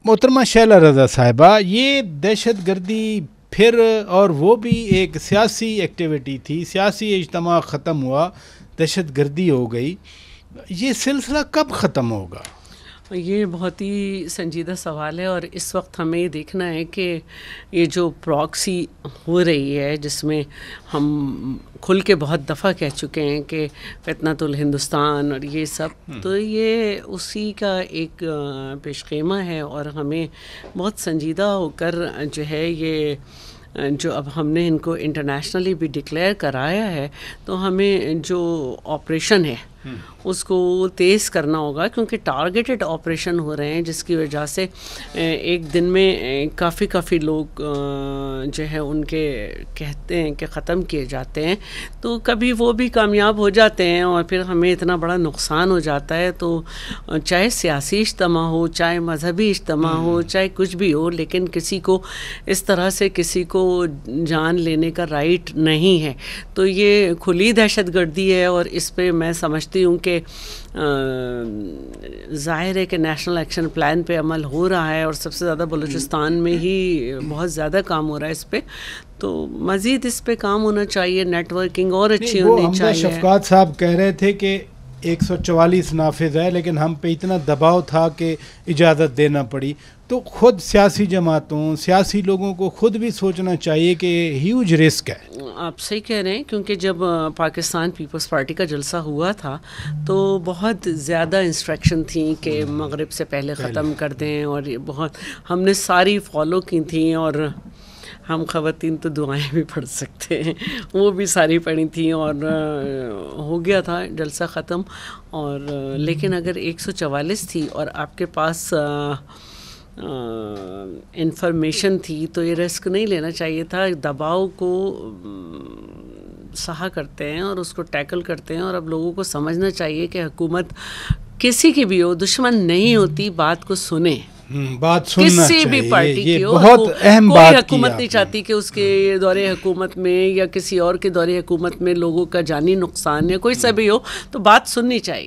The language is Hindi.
मोहतरमा शैला रज़ा साहिबा, ये दहशत गर्दी फिर, और वो भी एक सियासी एक्टिविटी थी, सियासी इज्तिमा ख़त्म हुआ, दहशत गर्दी हो गई, ये सिलसिला कब ख़त्म होगा? ये बहुत ही संजीदा सवाल है और इस वक्त हमें ये देखना है कि ये जो प्रॉक्सी हो रही है, जिसमें हम खुल के बहुत दफ़ा कह चुके हैं कि फितनतुल हिंदुस्तान और ये सब, तो ये उसी का एक पेशखेमा है और हमें बहुत संजीदा होकर जो है ये जो अब हमने इनको इंटरनेशनली भी डिक्लेयर कराया है, तो हमें जो ऑपरेशन है उसको तेज़ करना होगा, क्योंकि टारगेटेड ऑपरेशन हो रहे हैं जिसकी वजह से एक दिन में काफ़ी लोग जो है उनके कहते हैं कि ख़त्म किए जाते हैं। तो कभी वो भी कामयाब हो जाते हैं और फिर हमें इतना बड़ा नुकसान हो जाता है। तो चाहे सियासी इज्तिमा हो, चाहे मजहबी इज्तिमा हो, चाहे कुछ भी हो, लेकिन किसी को इस तरह से किसी को जान लेने का राइट नहीं है। तो ये खुली दहशत गर्दी है और इस पे मैं समझती हूँ कि ज़ाहिर है कि नेशनल एक्शन प्लान पे अमल हो रहा है और सबसे ज़्यादा बलूचिस्तान में ही बहुत ज़्यादा काम हो रहा है इस पे। तो मज़ीद इस पे काम होना चाहिए, नेटवर्किंग और अच्छी होनी चाहिए। शफकात साहब कह रहे थे कि 144 नाफिज है, लेकिन हम पे इतना दबाव था कि इजाज़त देना पड़ी। तो खुद सियासी जमातों, सियासी लोगों को खुद भी सोचना चाहिए कि ह्यूज रिस्क है। आप सही कह रहे हैं, क्योंकि जब पाकिस्तान पीपल्स पार्टी का जलसा हुआ था तो बहुत ज़्यादा इंस्ट्रक्शन थी कि मगरिब से पहले ख़त्म कर दें, और ये बहुत हमने सारी फॉलो की थी। और हम ख़वातीन तो दुआएं भी पढ़ सकते हैं, वो भी सारी पढ़ी थी और हो गया था जलसा ख़त्म। और लेकिन अगर 144 थी और आपके पास इंफॉर्मेशन थी तो ये रिस्क नहीं लेना चाहिए था। दबाव को सहा करते हैं और उसको टैकल करते हैं। और अब लोगों को समझना चाहिए कि हुकूमत किसी की भी हो, दुश्मन नहीं होती, बात को सुने, बात सुनना किसी भी पार्टी की हो। बहुत अहम बात कोई हुकूमत नहीं चाहती कि उसके दौरे हुकूमत में या किसी और के दौरे हुकूमत में लोगों का जानी नुकसान या कोई सा भी हो, तो बात सुननी चाहिए।